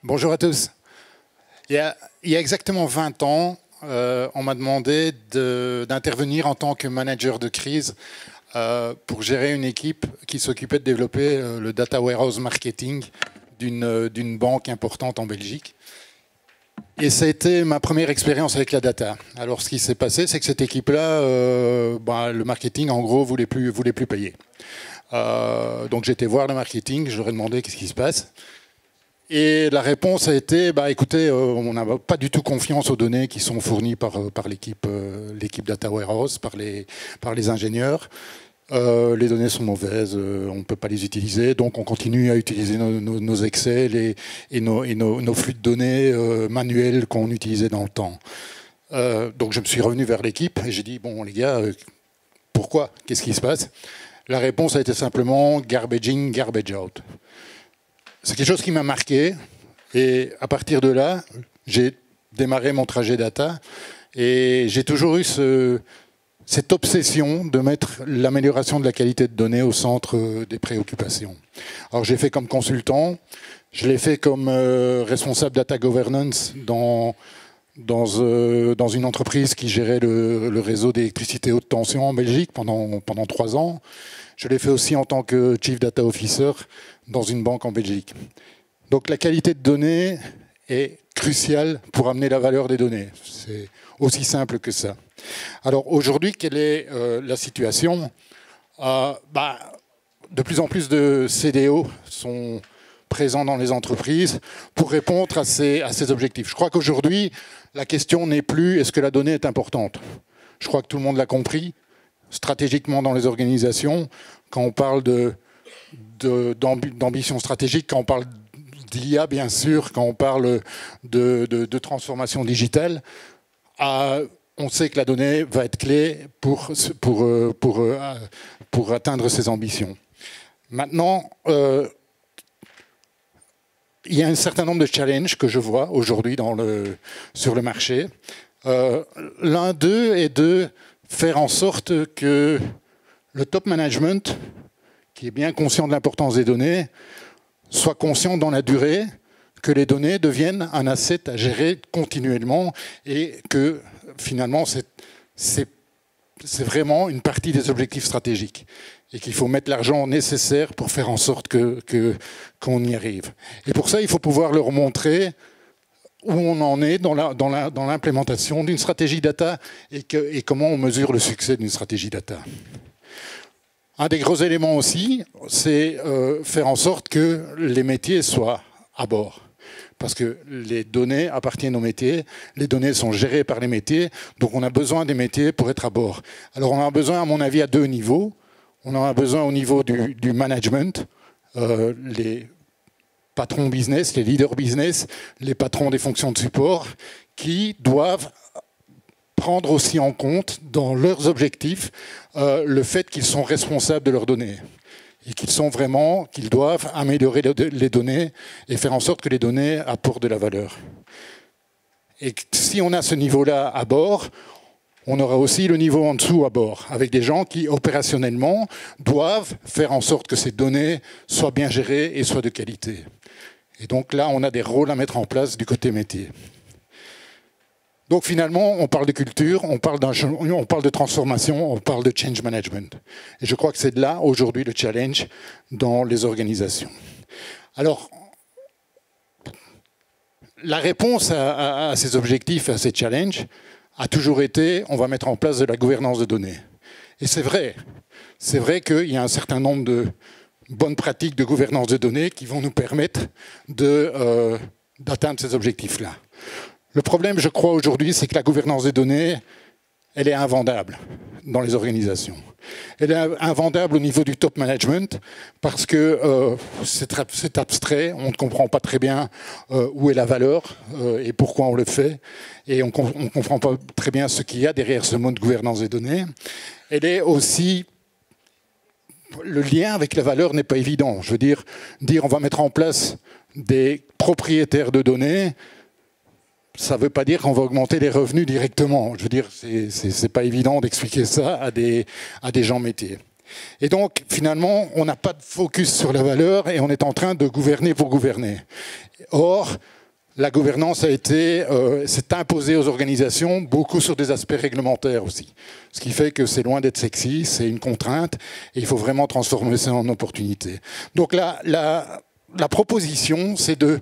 Bonjour à tous. Il y a exactement 20 ans, on m'a demandé d'intervenir en tant que manager de crise pour gérer une équipe qui s'occupait de développer le data warehouse marketing d'une banque importante en Belgique. Et ça a été ma première expérience avec la data. Alors ce qui s'est passé, c'est que cette équipe-là, le marketing en gros voulait plus payer. Donc j'étais voir le marketing, je leur ai demandé qu'est-ce qui se passe. Et la réponse a été, écoutez, on n'a pas du tout confiance aux données qui sont fournies par l'équipe Data Warehouse, par les ingénieurs. Les données sont mauvaises, on ne peut pas les utiliser, donc on continue à utiliser nos Excel et nos flux de données manuels qu'on utilisait dans le temps. Donc je me suis revenu vers l'équipe et j'ai dit, bon les gars, pourquoi? Qu'est-ce qui se passe? La réponse a été simplement garbage in, garbage out. C'est quelque chose qui m'a marqué et à partir de là, j'ai démarré mon trajet data et j'ai toujours eu cette obsession de mettre l'amélioration de la qualité de données au centre des préoccupations. Alors j'ai fait comme consultant, je l'ai fait comme responsable data governance dans une entreprise qui gérait le réseau d'électricité haute tension en Belgique pendant 3 ans. Je l'ai fait aussi en tant que Chief Data Officer dans une banque en Belgique. Donc la qualité de données est cruciale pour amener la valeur des données. C'est aussi simple que ça. Alors aujourd'hui, quelle est la situation? De plus en plus de CDO sont présents dans les entreprises pour répondre à ces objectifs. Je crois qu'aujourd'hui, la question n'est plus est-ce que la donnée est importante. Je crois que tout le monde l'a compris. Stratégiquement dans les organisations, quand on parle d'ambition stratégique, quand on parle d'IA bien sûr, quand on parle de transformation digitale, on sait que la donnée va être clé pour atteindre ces ambitions. Maintenant, il y a un certain nombre de challenges que je vois aujourd'hui sur le marché. L'un d'eux est de faire en sorte que le top management, qui est bien conscient de l'importance des données, soit conscient dans la durée que les données deviennent un asset à gérer continuellement et que finalement c'est vraiment une partie des objectifs stratégiques et qu'il faut mettre l'argent nécessaire pour faire en sorte qu'on y arrive. Et pour ça, il faut pouvoir leur montrer où on en est dans l'implémentation d'une stratégie data et comment on mesure le succès d'une stratégie data. Un des gros éléments aussi, c'est faire en sorte que les métiers soient à bord. Parce que les données appartiennent aux métiers, les données sont gérées par les métiers, donc on a besoin des métiers pour être à bord. Alors on a besoin, à mon avis, à 2 niveaux. On en a besoin au niveau du management, les patrons business, les leaders business, les patrons des fonctions de support, qui doivent prendre aussi en compte dans leurs objectifs le fait qu'ils sont responsables de leurs données et qu'ils doivent améliorer les données et faire en sorte que les données apportent de la valeur. Et si on a ce niveau-là à bord, on aura aussi le niveau en dessous à bord, avec des gens qui, opérationnellement, doivent faire en sorte que ces données soient bien gérées et soient de qualité. Et donc là, on a des rôles à mettre en place du côté métier. Donc finalement, on parle de culture, on parle de transformation, on parle de change management. Et je crois que c'est là, aujourd'hui, le challenge dans les organisations. Alors, la réponse à ces objectifs, à ces challenges, a toujours été, on va mettre en place de la gouvernance de données. Et c'est vrai qu'il y a un certain nombre de bonnes pratiques de gouvernance de données qui vont nous permettre d'atteindre ces objectifs-là. Le problème, je crois, aujourd'hui, c'est que la gouvernance des données, elle est invendable dans les organisations. Elle est invendable au niveau du top management parce que c'est abstrait, on ne comprend pas très bien où est la valeur et pourquoi on le fait, et on ne comprend pas très bien ce qu'il y a derrière ce mot de gouvernance des données. Elle est aussi... Le lien avec la valeur n'est pas évident. Je veux dire on va mettre en place des propriétaires de données, ça ne veut pas dire qu'on va augmenter les revenus directement. Je veux dire, c'est pas évident d'expliquer ça à des gens métiers. Et donc, finalement, on n'a pas de focus sur la valeur et on est en train de gouverner pour gouverner. Or, la gouvernance s'est imposée aux organisations, beaucoup sur des aspects réglementaires aussi. Ce qui fait que c'est loin d'être sexy, c'est une contrainte, et il faut vraiment transformer ça en opportunité. Donc la proposition, c'est de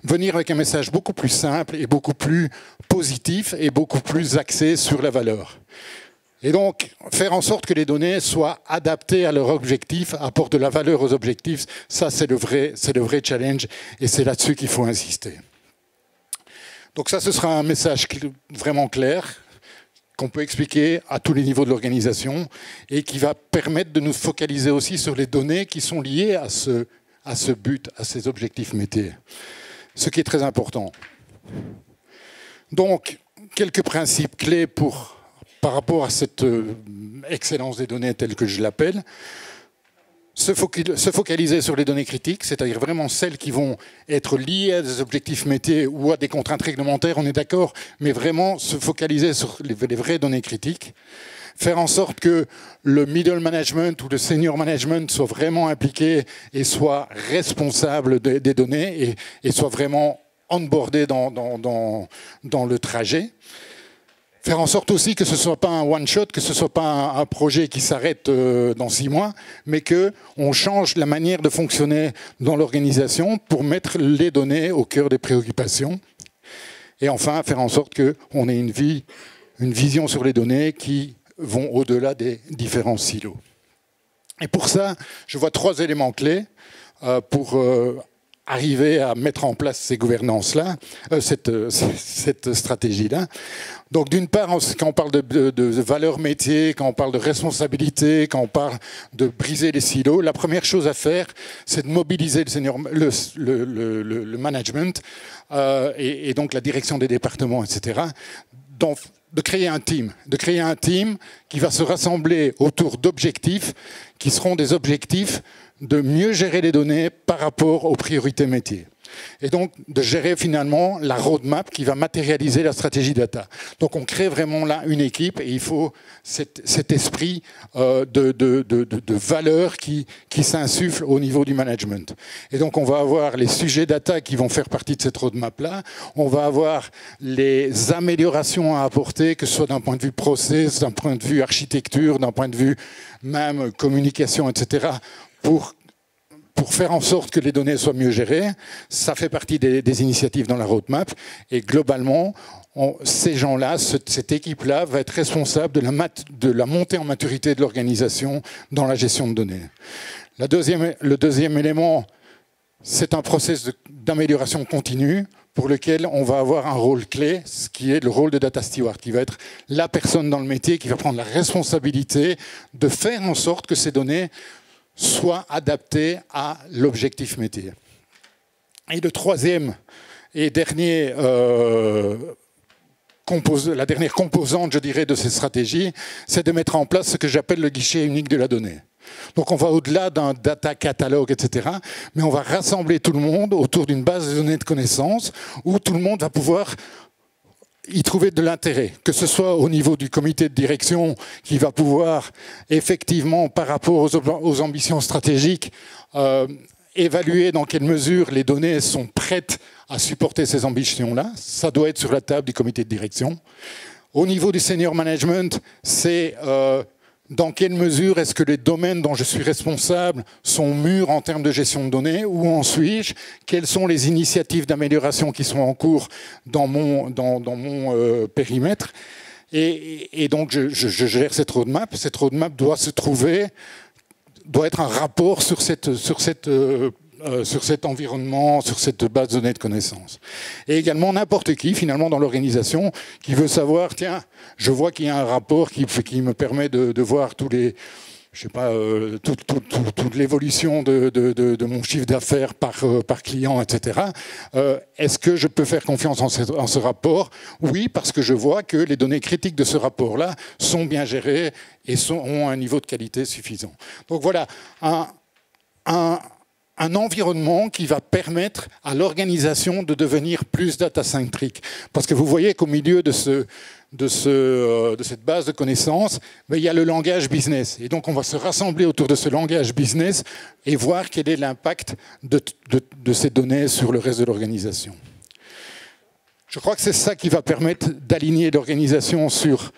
venir avec un message beaucoup plus simple et beaucoup plus positif et beaucoup plus axé sur la valeur. Et donc, faire en sorte que les données soient adaptées à leurs objectifs, apportent de la valeur aux objectifs, ça c'est le vrai challenge, et c'est là-dessus qu'il faut insister. Donc ça, ce sera un message vraiment clair, qu'on peut expliquer à tous les niveaux de l'organisation, et qui va permettre de nous focaliser aussi sur les données qui sont liées à ce but, à ces objectifs métiers. Ce qui est très important. Donc, quelques principes clés par rapport à cette excellence des données telle que je l'appelle. Se focaliser sur les données critiques, c'est-à-dire vraiment celles qui vont être liées à des objectifs métiers ou à des contraintes réglementaires, on est d'accord, mais vraiment se focaliser sur les vraies données critiques. Faire en sorte que le middle management ou le senior management soit vraiment impliqué et soit responsable des données et soit vraiment onboardé dans le trajet. Faire en sorte aussi que ce ne soit pas un one-shot, que ce ne soit pas un projet qui s'arrête dans 6 mois, mais qu'on change la manière de fonctionner dans l'organisation pour mettre les données au cœur des préoccupations. Et enfin, faire en sorte qu'on ait une vision sur les données qui vont au-delà des différents silos. Et pour ça, je vois 3 éléments clés pour arriver à mettre en place ces gouvernances-là, cette stratégie-là. Donc d'une part, quand on parle de valeur métier, quand on parle de responsabilité, quand on parle de briser les silos, la première chose à faire, c'est de mobiliser le management et donc la direction des départements, etc., de créer un team qui va se rassembler autour d'objectifs qui seront des objectifs de mieux gérer les données par rapport aux priorités métiers. Et donc de gérer finalement la roadmap qui va matérialiser la stratégie data. Donc on crée vraiment là une équipe et il faut cet esprit de valeur qui s'insuffle au niveau du management. Et donc on va avoir les sujets data qui vont faire partie de cette roadmap-là. On va avoir les améliorations à apporter, que ce soit d'un point de vue process, d'un point de vue architecture, d'un point de vue même communication, etc., pour faire en sorte que les données soient mieux gérées. Ça fait partie des initiatives dans la roadmap. Et globalement, ces gens-là, cette équipe-là va être responsable de la montée en maturité de l'organisation dans la gestion de données. Le deuxième élément, c'est un processus d'amélioration continue pour lequel on va avoir un rôle clé, ce qui est le rôle de data steward, qui va être la personne dans le métier qui va prendre la responsabilité de faire en sorte que ces données soit adapté à l'objectif métier. Et le troisième et dernier, la dernière composante, je dirais, de cette stratégie, c'est de mettre en place ce que j'appelle le guichet unique de la donnée. Donc on va au-delà d'un data catalogue, etc., mais on va rassembler tout le monde autour d'une base de données de connaissances où tout le monde va pouvoir y trouver de l'intérêt, que ce soit au niveau du comité de direction qui va pouvoir effectivement, par rapport aux ambitions stratégiques, évaluer dans quelle mesure les données sont prêtes à supporter ces ambitions-là. Ça doit être sur la table du comité de direction. Au niveau du senior management, c'est dans quelle mesure est-ce que les domaines dont je suis responsable sont mûrs en termes de gestion de données, où en suis-je, quelles sont les initiatives d'amélioration qui sont en cours dans mon périmètre, et donc je gère cette roadmap. Cette roadmap doit être un rapport sur cet environnement, sur cette base de données de connaissances. Et également n'importe qui, finalement, dans l'organisation, qui veut savoir, tiens, je vois qu'il y a un rapport qui me permet de voir tous les, je sais pas, toute l'évolution de mon chiffre d'affaires par client, etc. Est-ce que je peux faire confiance en ce rapport? Oui, parce que je vois que les données critiques de ce rapport-là sont bien gérées et ont un niveau de qualité suffisant. Donc voilà, un environnement qui va permettre à l'organisation de devenir plus data-centrique. Parce que vous voyez qu'au milieu de cette base de connaissances, il y a le langage business. Et donc on va se rassembler autour de ce langage business et voir quel est l'impact de ces données sur le reste de l'organisation. Je crois que c'est ça qui va permettre d'aligner l'organisation sur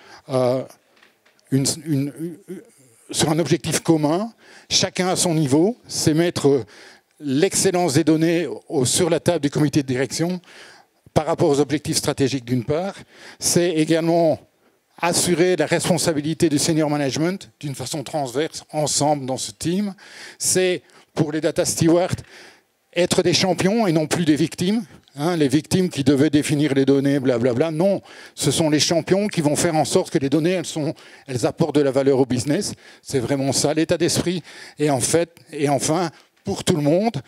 sur un objectif commun, chacun à son niveau, c'est mettre l'excellence des données sur la table du comité de direction par rapport aux objectifs stratégiques d'une part, c'est également assurer la responsabilité du senior management d'une façon transverse, ensemble dans ce team, c'est pour les data stewards être des champions et non plus des victimes. Hein, les victimes qui devaient définir les données, blablabla. Non, ce sont les champions qui vont faire en sorte que les données, elles apportent de la valeur au business. C'est vraiment ça l'état d'esprit. Et enfin, pour tout le monde,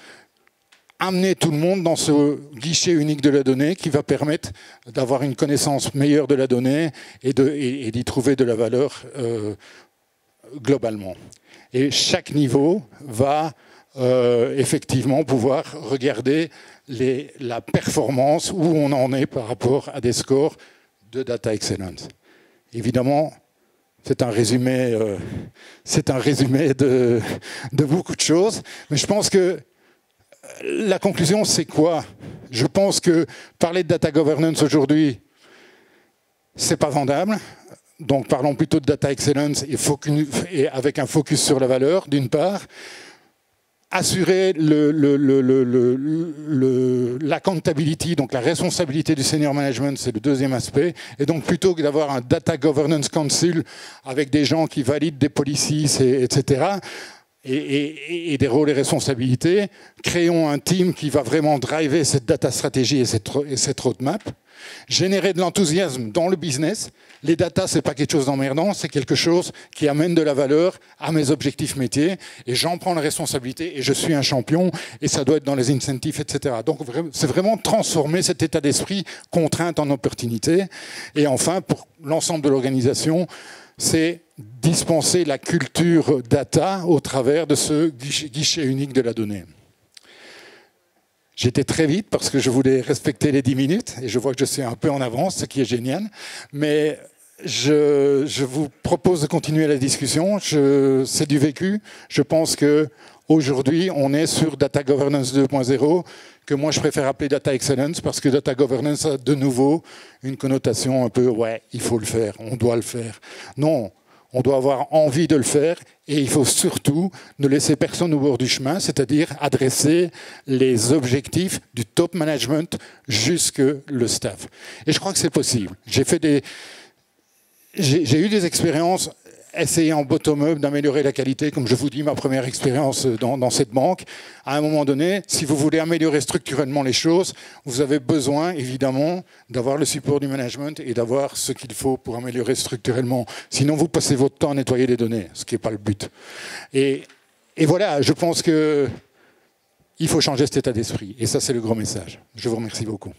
amener tout le monde dans ce guichet unique de la donnée qui va permettre d'avoir une connaissance meilleure de la donnée et d'y trouver de la valeur globalement. Et chaque niveau va effectivement pouvoir regarder la performance, où on en est par rapport à des scores de data excellence. Évidemment, c'est un résumé de beaucoup de choses, mais je pense que la conclusion, c'est quoi? Je pense que parler de data governance aujourd'hui, c'est pas vendable. Donc parlons plutôt de data excellence et avec un focus sur la valeur, d'une part. Assurer l'accountability, donc la responsabilité du senior management, c'est le deuxième aspect. Et donc plutôt que d'avoir un data governance council avec des gens qui valident des policies, etc., et des rôles et responsabilités, créons un team qui va vraiment driver cette data stratégie et cette roadmap. Générer de l'enthousiasme dans le business. Les data, ce n'est pas quelque chose d'emmerdant, c'est quelque chose qui amène de la valeur à mes objectifs métiers. Et j'en prends la responsabilité et je suis un champion. Et ça doit être dans les incentives, etc. Donc c'est vraiment transformer cet état d'esprit contrainte en opportunité. Et enfin, pour l'ensemble de l'organisation, c'est dispenser la culture data au travers de ce guichet unique de la donnée. J'étais très vite parce que je voulais respecter les 10 minutes et je vois que je suis un peu en avance, ce qui est génial. Mais je vous propose de continuer la discussion. C'est du vécu. Je pense qu'aujourd'hui, on est sur Data Governance 2.0, que moi je préfère appeler Data Excellence parce que Data Governance a de nouveau une connotation un peu « ouais, il faut le faire, on doit le faire ». Non. On doit avoir envie de le faire et il faut surtout ne laisser personne au bord du chemin, c'est-à-dire adresser les objectifs du top management jusque le staff. Et je crois que c'est possible. J'ai eu des expériences essayant en bottom-up d'améliorer la qualité, comme je vous dis, ma première expérience dans cette banque. À un moment donné, si vous voulez améliorer structurellement les choses, vous avez besoin, évidemment, d'avoir le support du management et d'avoir ce qu'il faut pour améliorer structurellement. Sinon, vous passez votre temps à nettoyer les données, ce qui n'est pas le but. Et voilà, je pense qu'il faut changer cet état d'esprit. Et ça, c'est le gros message. Je vous remercie beaucoup.